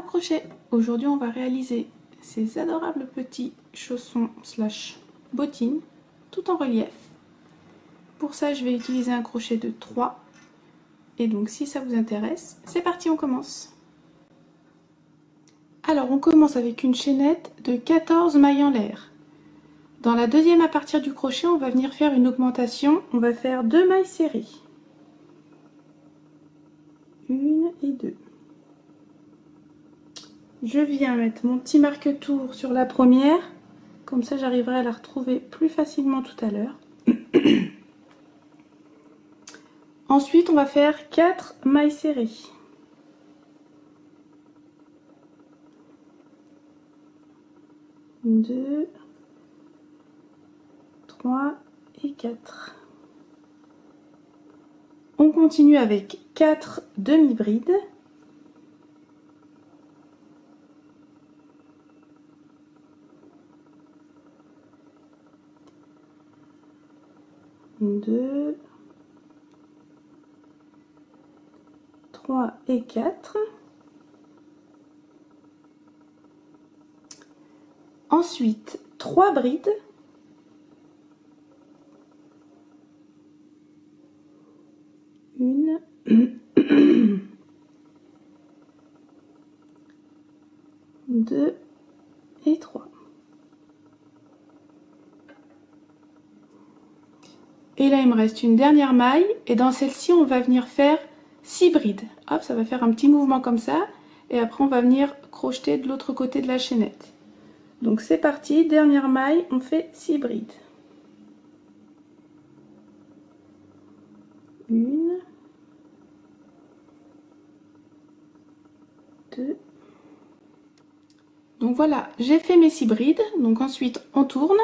crochet. Aujourd'hui on va réaliser ces adorables petits chaussons slash bottines tout en relief. Pour ça je vais utiliser un crochet de 3 et donc si ça vous intéresse, c'est parti, on commence. Alors on commence avec une chaînette de 14 mailles en l'air. Dans la deuxième à partir du crochet, on va venir faire une augmentation, on va faire 2 mailles serrées. 1 et 2. Je viens mettre mon petit marque-tour sur la première, comme ça j'arriverai à la retrouver plus facilement tout à l'heure. Ensuite, on va faire 4 mailles serrées. 2, 3 et 4. On continue avec 4 demi-brides. Deux, 3 et 4. Ensuite, 3 brides. Une, 2 et 3. Et là, il me reste une dernière maille. Et dans celle-ci, on va venir faire 6 brides. Hop, ça va faire un petit mouvement comme ça. Et après, on va venir crocheter de l'autre côté de la chaînette. Donc c'est parti, dernière maille, on fait 6 brides. 1, 2. Donc voilà, j'ai fait mes 6 brides. Donc ensuite, on tourne.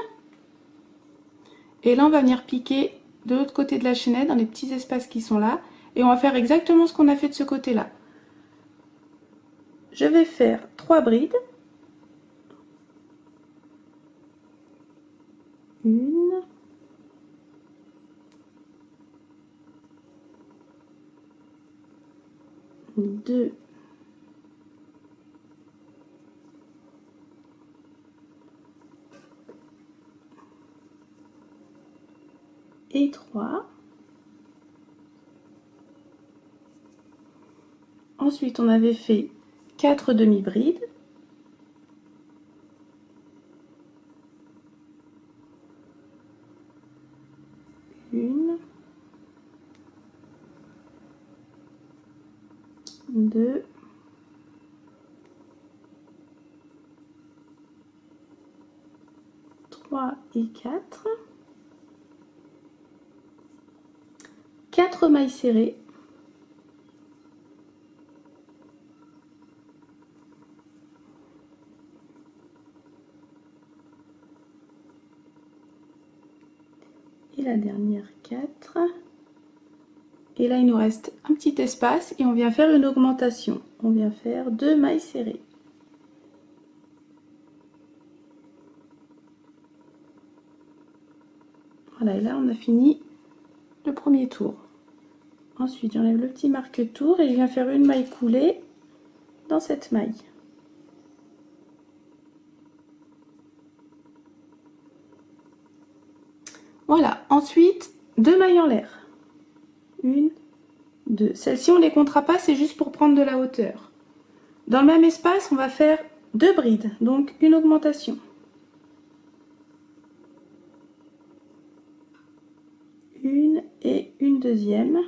Et là, on va venir piquer de l'autre côté de la chaînette, dans les petits espaces qui sont là. Et on va faire exactement ce qu'on a fait de ce côté-là. Je vais faire 3 brides. 1, 2, et 3. Ensuite, on avait fait 4 demi-brides. 1, 2, 3 et 4. 4 mailles serrées. Et la dernière 4. Et là il nous reste un petit espace et on vient faire une augmentation. On vient faire 2 mailles serrées. Voilà, et là on a fini le premier tour. Ensuite j'enlève le petit marque-tour et je viens faire une maille coulée dans cette maille. Voilà, ensuite 2 mailles en l'air. 1, 2. Celles-ci on les comptera pas, c'est juste pour prendre de la hauteur. Dans le même espace, on va faire 2 brides, donc une augmentation. 1 et une deuxième.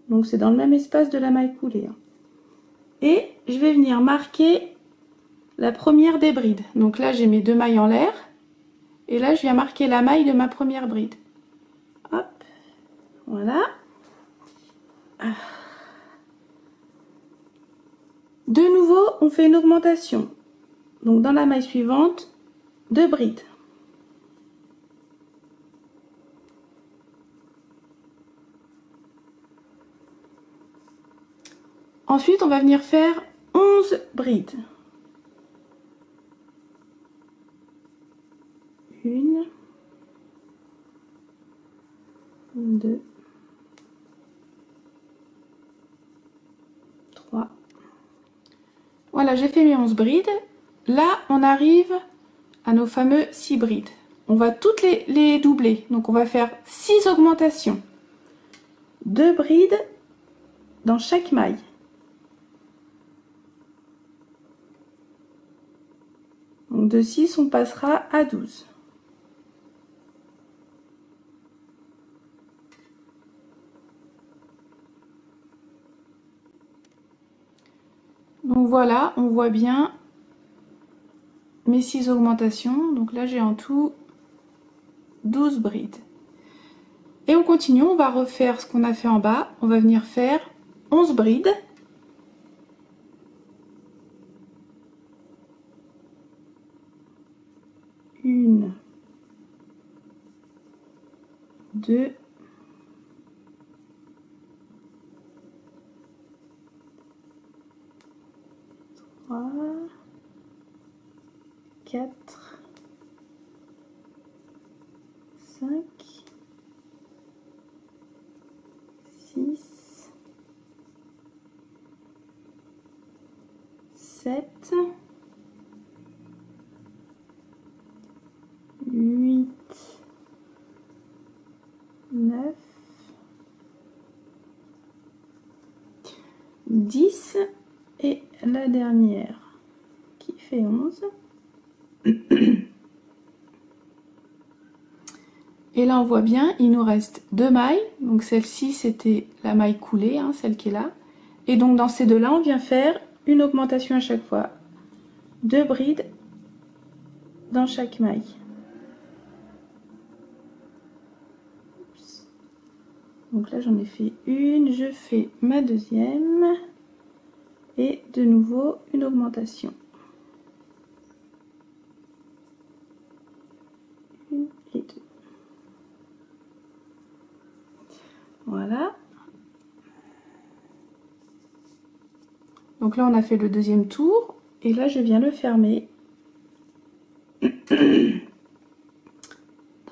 Donc c'est dans le même espace de la maille coulée. Et je vais venir marquer la première des brides. Donc là j'ai mes 2 mailles en l'air. Et là je viens marquer la maille de ma première bride. Hop, voilà. De nouveau, on fait une augmentation. Donc dans la maille suivante, 2 brides. Ensuite, on va venir faire 11 brides. 1, 2, 3, Voilà, j'ai fait mes 11 brides. Là, on arrive à nos fameux 6 brides. On va toutes les doubler. Donc, on va faire 6 augmentations. 2 brides dans chaque maille. Donc, de 6, on passera à 12. Donc voilà, on voit bien mes 6 augmentations. Donc là, j'ai en tout 12 brides. Et on continue, on va refaire ce qu'on a fait en bas. On va venir faire 11 brides. Une, deux, trois, 4, 5, 6, 7, 8, 9, 10 et la dernière qui fait 11. Et là on voit bien, il nous reste 2 mailles. Donc celle-ci c'était la maille coulée, hein, celle qui est là. Et donc dans ces deux-là, on vient faire une augmentation à chaque fois. 2 brides dans chaque maille. Donc là j'en ai fait une, je fais ma deuxième et de nouveau une augmentation. Une et deux. Voilà. Donc là on a fait le deuxième tour et là je viens le fermer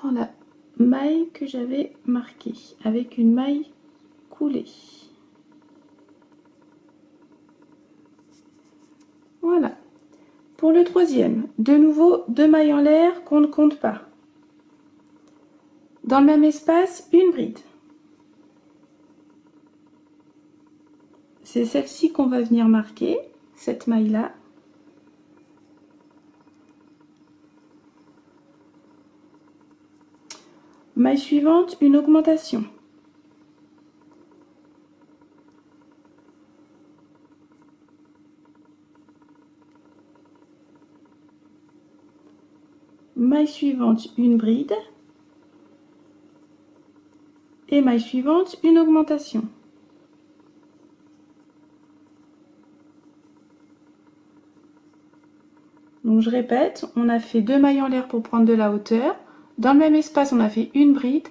dans la maille que j'avais marquée avec une maille coulée. Voilà. Pour le troisième, de nouveau 2 mailles en l'air qu'on ne compte pas. Dans le même espace, une bride. C'est celle-ci qu'on va venir marquer, cette maille-là. Maille suivante, une augmentation. Maille suivante, une bride. Et maille suivante, une augmentation. Donc je répète, on a fait 2 mailles en l'air pour prendre de la hauteur. Dans le même espace, on a fait une bride,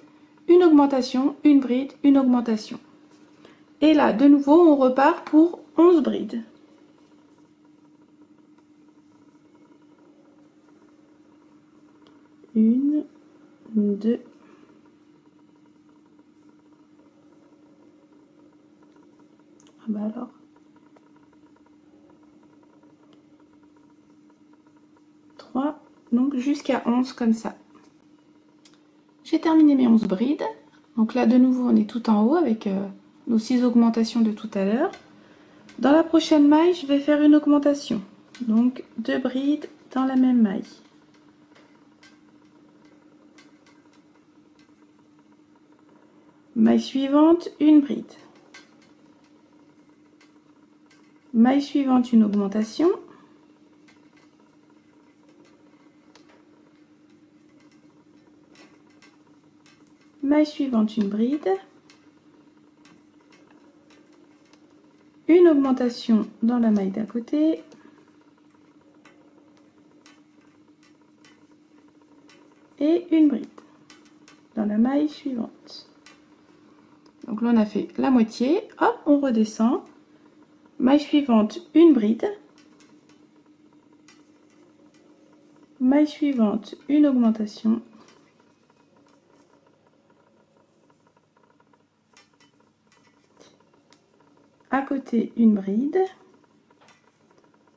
une augmentation, une bride, une augmentation. Et là, de nouveau, on repart pour 11 brides. Une, deux, ah bah alors. Trois, donc jusqu'à 11 comme ça. J'ai terminé mes 11 brides. Donc là, de nouveau, on est tout en haut avec nos 6 augmentations de tout à l'heure. Dans la prochaine maille, je vais faire une augmentation. Donc 2 brides dans la même maille. Maille suivante, une bride. Maille suivante, une augmentation. Maille suivante, une bride. Une augmentation dans la maille d'à côté. Et une bride dans la maille suivante. Donc là on a fait la moitié, hop, on redescend. Maille suivante, une bride. Maille suivante, une augmentation. À côté, une bride.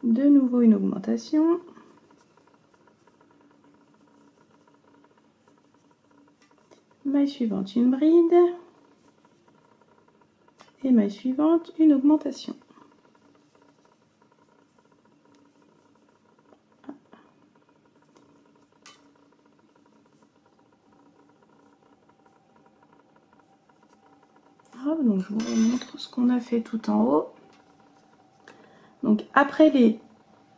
De nouveau une augmentation. Maille suivante, une bride. Et maille suivante, une augmentation. Donc je vous remontre ce qu'on a fait tout en haut. Donc après les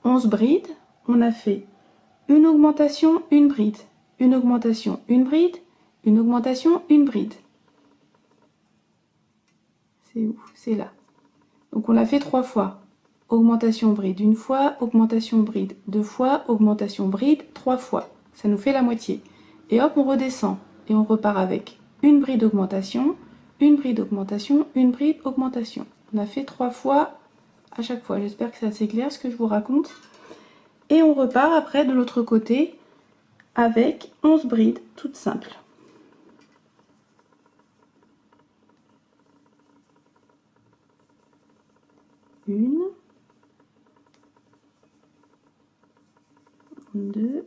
11 brides, on a fait une augmentation, une bride, une augmentation, une bride, une augmentation, une bride. C'est où? C'est là. Donc on l'a fait 3 fois. Augmentation bride une fois, augmentation bride 2 fois, augmentation bride 3 fois. Ça nous fait la moitié. Et hop, on redescend. Et on repart avec une bride augmentation, une bride augmentation, une bride augmentation. On a fait 3 fois à chaque fois. J'espère que c'est assez clair ce que je vous raconte. Et on repart après de l'autre côté avec 11 brides toutes simples. Une, 2,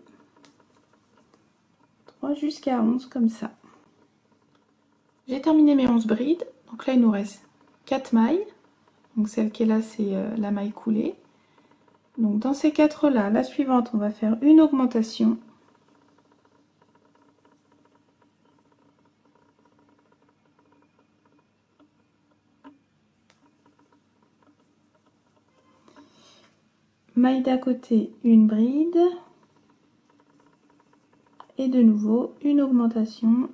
3 jusqu'à 11 comme ça. J'ai terminé mes 11 brides. Donc là, il nous reste 4 mailles. Donc celle qui est là, c'est la maille coulée. Donc dans ces 4 là, la suivante, on va faire une augmentation. Maille d'à côté, une bride. Et de nouveau, une augmentation.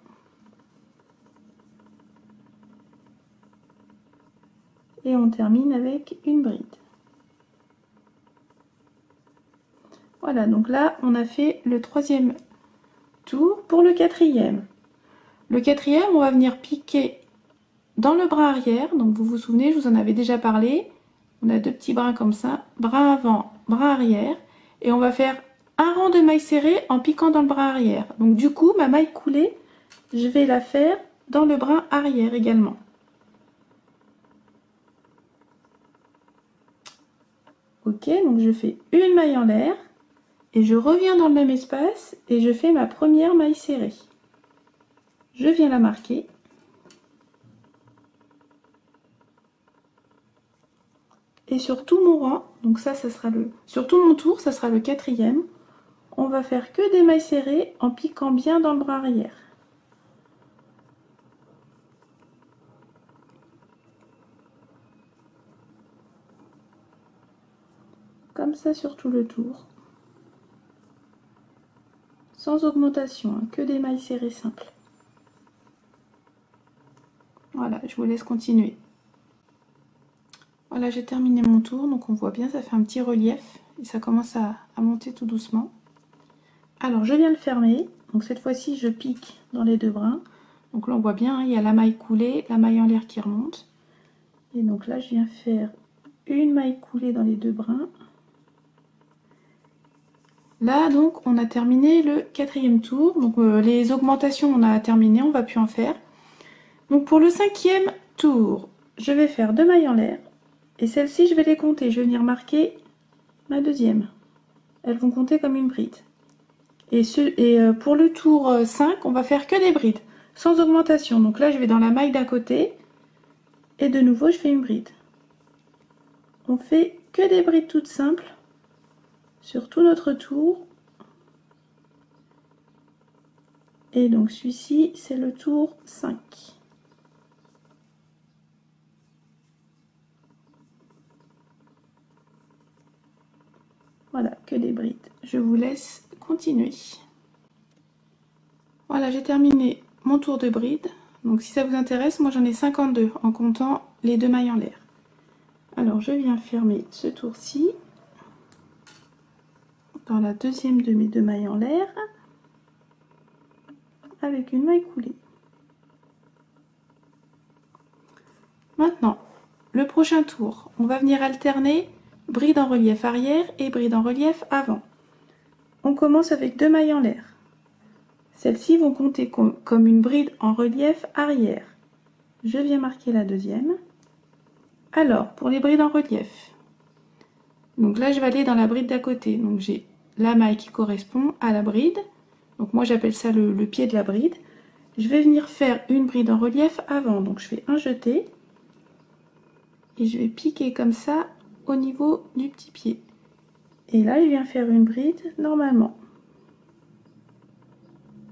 Et on termine avec une bride. Voilà, donc là, on a fait le 3e tour. Pour le 4e. Le 4e, on va venir piquer dans le bras arrière. Donc vous vous souvenez, je vous en avais déjà parlé. On a 2 petits brins comme ça, bras avant, bras arrière. Et on va faire un rang de mailles serrées en piquant dans le bras arrière. Donc du coup, ma maille coulée, je vais la faire dans le brin arrière également. Ok, donc je fais une maille en l'air et je reviens dans le même espace et je fais ma première maille serrée. Je viens la marquer. Et sur tout mon rang, donc ça sera sur tout mon tour, ça sera le 4e, on va faire que des mailles serrées en piquant bien dans le bras arrière. Comme ça sur tout le tour. Sans augmentation, hein, que des mailles serrées simples. Voilà, je vous laisse continuer. Voilà, j'ai terminé mon tour, donc on voit bien, ça fait un petit relief et ça commence à monter tout doucement. Alors, je viens le fermer, donc cette fois-ci, je pique dans les 2 brins. Donc là, on voit bien, hein, il y a la maille coulée, la maille en l'air qui remonte. Et donc là, je viens faire une maille coulée dans les 2 brins. Là, donc, on a terminé le 4e tour. Donc, les augmentations, on a terminé, on va plus en faire. Donc, pour le 5e tour, je vais faire 2 mailles en l'air. Et celles-ci, je vais les compter. Je vais venir marquer ma 2e. Elles vont compter comme une bride. Et pour le tour 5, on va faire que des brides, sans augmentation. Donc là, je vais dans la maille d'à côté. Et de nouveau, je fais une bride. On fait que des brides toutes simples sur tout notre tour. Et donc celui-ci, c'est le tour 5. Voilà, que des brides. Je vous laisse continuer. Voilà, j'ai terminé mon tour de bride. Donc si ça vous intéresse, moi j'en ai 52 en comptant les 2 mailles en l'air. Alors je viens fermer ce tour-ci dans la 2e de mes 2 mailles en l'air avec une maille coulée. Maintenant, le prochain tour, on va venir alterner bride en relief arrière et bride en relief avant. On commence avec 2 mailles en l'air. Celles-ci vont compter comme une bride en relief arrière. Je viens marquer la 2e. Alors, pour les brides en relief, Donc là, je vais aller dans la bride d'à côté. Donc j'ai la maille qui correspond à la bride. Donc moi, j'appelle ça le pied de la bride. Je vais venir faire une bride en relief avant. Donc je fais un jeté. Et je vais piquer comme ça au niveau du petit pied. Et là, je viens faire une bride normalement.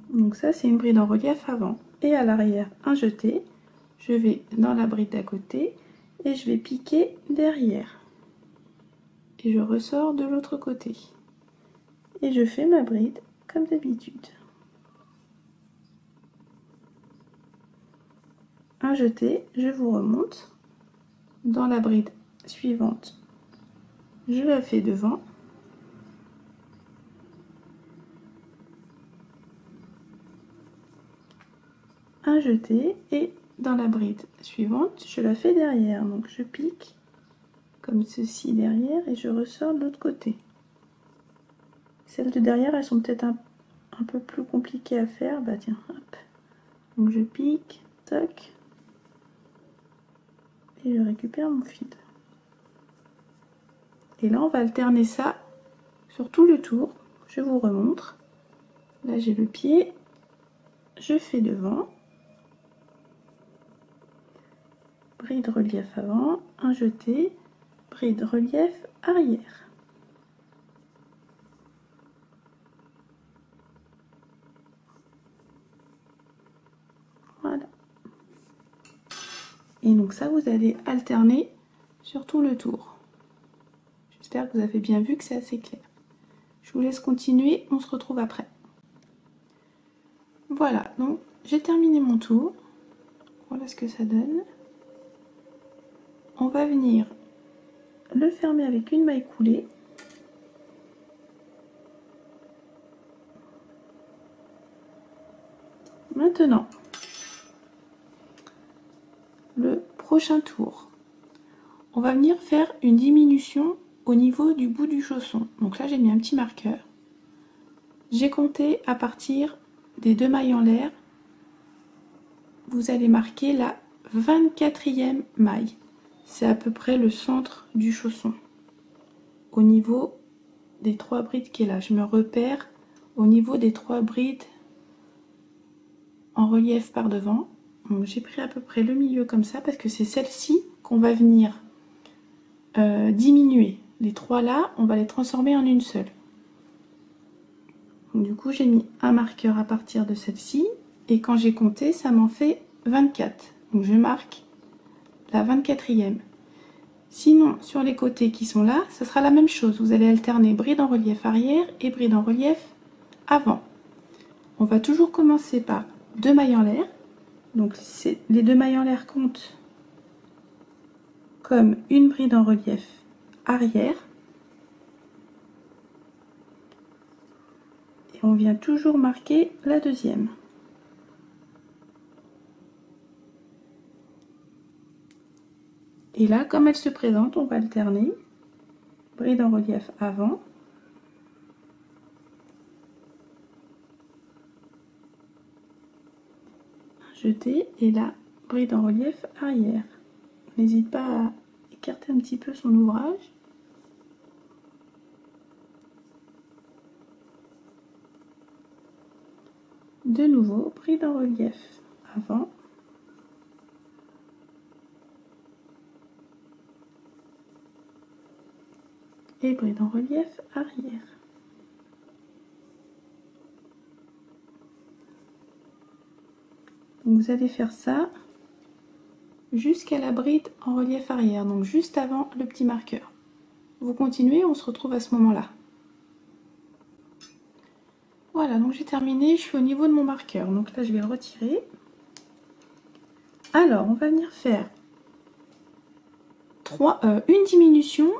Donc ça, c'est une bride en relief avant. Et à l'arrière, un jeté. Je vais dans la bride d'à côté et je vais piquer derrière. Et je ressors de l'autre côté. Et je fais ma bride comme d'habitude. Un jeté, je vous remonte. Dans la bride suivante, je la fais devant. Un jeté et dans la bride suivante, je la fais derrière. Donc je pique comme ceci derrière et je ressors de l'autre côté. Celles de derrière, elles sont peut-être un peu plus compliquées à faire. Bah tiens, hop. Donc je pique, toc. Et je récupère mon fil. Et là, on va alterner ça sur tout le tour. Je vous remontre. Là, j'ai le pied. Je fais devant. Bride relief avant, un jeté, bride relief arrière. Voilà. Et donc ça, vous allez alterner sur tout le tour. J'espère que vous avez bien vu que c'est assez clair. Je vous laisse continuer, on se retrouve après. Voilà, donc j'ai terminé mon tour. Voilà ce que ça donne. On va venir le fermer avec une maille coulée. Maintenant, le prochain tour, on va venir faire une diminution au niveau du bout du chausson. Donc là, j'ai mis un petit marqueur. J'ai compté à partir des 2 mailles en l'air. Vous allez marquer la 24e maille. C'est à peu près le centre du chausson. Au niveau des 3 brides qui est là. Je me repère au niveau des 3 brides en relief par devant. J'ai pris à peu près le milieu comme ça parce que c'est celle-ci qu'on va venir diminuer. Les 3 là, on va les transformer en une seule. Donc, du coup, j'ai mis un marqueur à partir de celle-ci. Et quand j'ai compté, ça m'en fait 24. Donc je marque la 24e. Sinon, sur les côtés qui sont là, ça sera la même chose. Vous allez alterner bride en relief arrière et bride en relief avant. On va toujours commencer par 2 mailles en l'air. Donc les 2 mailles en l'air comptent comme une bride en relief arrière. Et on vient toujours marquer la deuxième. Et là, comme elle se présente, on va alterner bride en relief avant, jeté et là, bride en relief arrière. N'hésite pas à écarter un petit peu son ouvrage. De nouveau, bride en relief avant. Et bride en relief arrière. Donc vous allez faire ça jusqu'à la bride en relief arrière, donc juste avant le petit marqueur. Vous continuez, on se retrouve à ce moment-là. Voilà, donc j'ai terminé, je suis au niveau de mon marqueur. Donc là, je vais le retirer. Alors, on va venir faire une diminution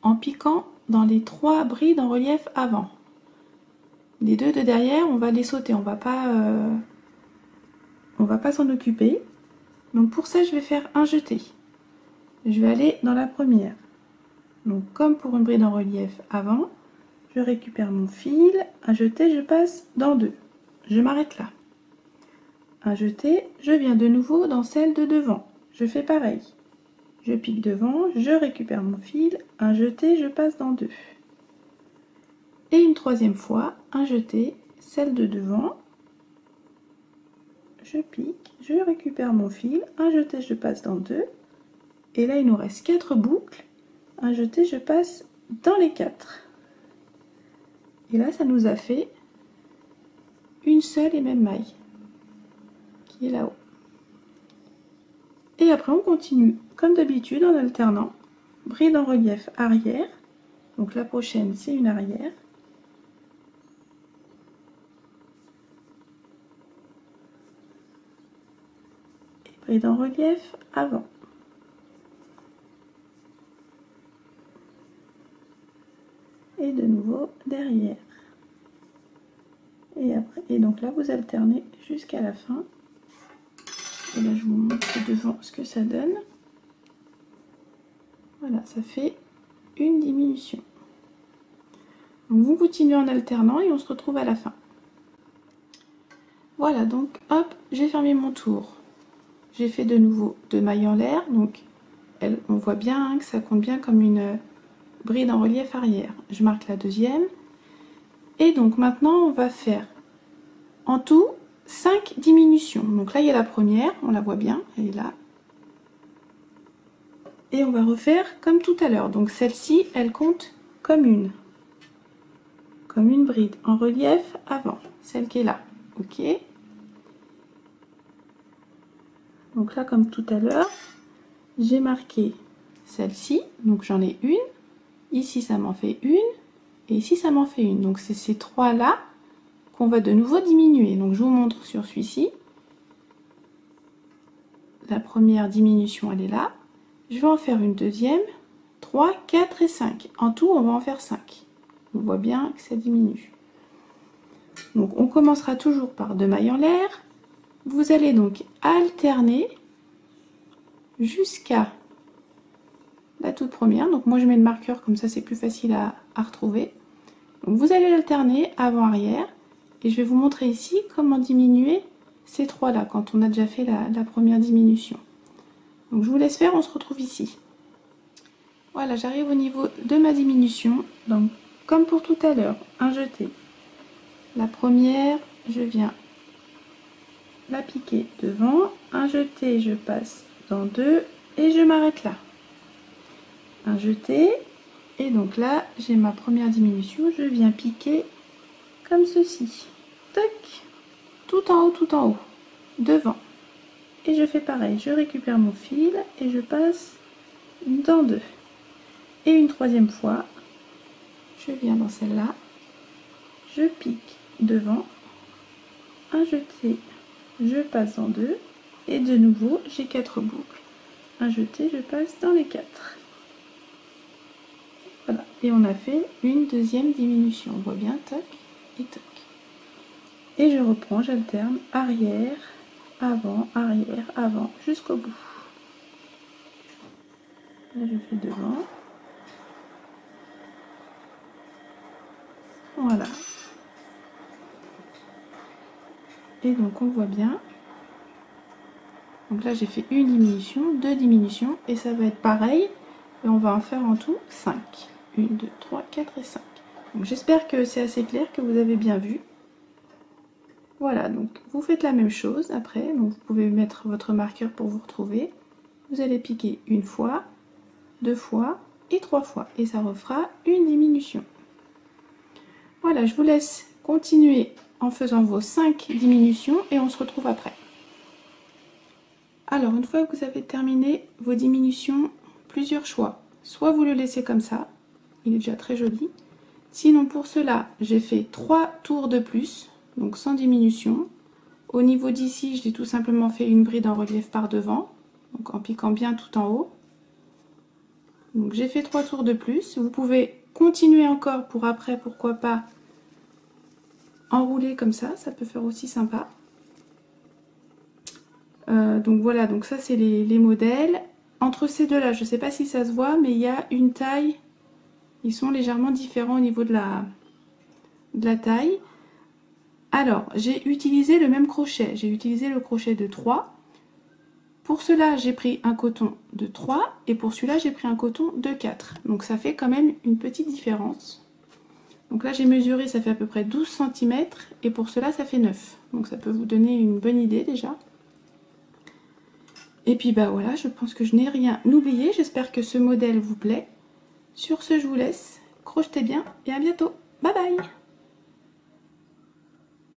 en piquant dans les 3 brides en relief avant. Les 2 de derrière, on va les sauter, on va pas s'en occuper. Donc pour ça, je vais faire un jeté. Je vais aller dans la première. Donc comme pour une bride en relief avant, je récupère mon fil, un jeté, je passe dans 2. Je m'arrête là. Un jeté, je viens de nouveau dans celle de devant. Je fais pareil. je pique devant, je récupère mon fil, un jeté, je passe dans 2. Et une troisième fois, un jeté, celle de devant, je pique, je récupère mon fil, un jeté, je passe dans 2. Et là, il nous reste 4 boucles, un jeté, je passe dans les 4. Et là, ça nous a fait une seule et même maille qui est là-haut. Et après, on continue comme d'habitude en alternant bride en relief arrière. Donc la prochaine, c'est une arrière. Et bride en relief avant. Et de nouveau derrière. Et après, et donc là, vous alternez jusqu'à la fin. Et là, je vous montre devant ce que ça donne. Voilà, ça fait une diminution. Donc vous continuez en alternant et on se retrouve à la fin. Voilà, donc hop, j'ai fermé mon tour. J'ai fait de nouveau 2 mailles en l'air, donc on voit bien que ça compte bien comme une bride en relief arrière. Je marque la deuxième. Et donc maintenant, on va faire en tout 5 diminutions. Donc là, il y a la première, on la voit bien, elle est là. Et on va refaire comme tout à l'heure. Donc celle-ci, elle compte comme une bride en relief avant, celle qui est là. Ok. Donc là, comme tout à l'heure, j'ai marqué celle-ci, donc j'en ai une. Ici, ça m'en fait une. Et ici, ça m'en fait une. Donc c'est ces 3 là qu'on va de nouveau diminuer. Donc je vous montre sur celui-ci. La première diminution, elle est là. Je vais en faire une deuxième, 3, 4 et 5. En tout, on va en faire 5. On voit bien que ça diminue. Donc on commencera toujours par 2 mailles en l'air. Vous allez donc alterner jusqu'à la toute première. Donc moi je mets le marqueur, comme ça c'est plus facile à retrouver. Donc vous allez alterner avant-arrière. Et je vais vous montrer ici comment diminuer ces 3 là quand on a déjà fait la première diminution. Donc je vous laisse faire, on se retrouve ici. Voilà, j'arrive au niveau de ma diminution. Donc comme pour tout à l'heure, un jeté. La première, je viens la piquer devant. Un jeté, je passe dans 2 et je m'arrête là. Un jeté. Et donc là, j'ai ma première diminution. Je viens piquer comme ceci. Tac. Tout en haut, devant. Et je fais pareil, je récupère mon fil et je passe dans 2. Et une troisième fois, je viens dans celle-là, je pique devant, un jeté, je passe dans 2, et de nouveau, j'ai 4 boucles. Un jeté, je passe dans les 4. Voilà, et on a fait une deuxième diminution. On voit bien, toc et toc. Et je reprends, j'alterne arrière, avant, jusqu'au bout. Là, je fais devant. Voilà. Et donc, on voit bien. Donc là, j'ai fait une diminution, 2 diminutions, et ça va être pareil. Et on va en faire en tout 5. 1, 2, 3, 4 et 5. Donc, j'espère que c'est assez clair, que vous avez bien vu. Voilà, donc vous faites la même chose après. Donc vous pouvez mettre votre marqueur pour vous retrouver. Vous allez piquer une fois, 2 fois et 3 fois. Et ça refera une diminution. Voilà, je vous laisse continuer en faisant vos 5 diminutions et on se retrouve après. Alors, une fois que vous avez terminé vos diminutions, plusieurs choix. Soit vous le laissez comme ça, il est déjà très joli. Sinon, pour cela, j'ai fait 3 tours de plus. Donc sans diminution. Au niveau d'ici, j'ai tout simplement fait une bride en relief par devant, donc en piquant bien tout en haut. Donc j'ai fait 3 tours de plus. Vous pouvez continuer encore pour après, pourquoi pas, enrouler comme ça peut faire aussi sympa. Donc voilà, donc ça c'est les modèles. Entre ces deux là, je ne sais pas si ça se voit, mais il y a une taille, ils sont légèrement différents au niveau de la taille. Alors, j'ai utilisé le même crochet, j'ai utilisé le crochet de 3 Pour cela, j'ai pris un coton de 3 et pour celui-là, j'ai pris un coton de 4. Donc ça fait quand même une petite différence. Donc là, j'ai mesuré, ça fait à peu près 12 cm et pour cela, ça fait 9. Donc ça peut vous donner une bonne idée déjà. Et puis bah voilà, je pense que je n'ai rien oublié. J'espère que ce modèle vous plaît. Sur ce, je vous laisse. Crochetez bien et à bientôt. Bye bye!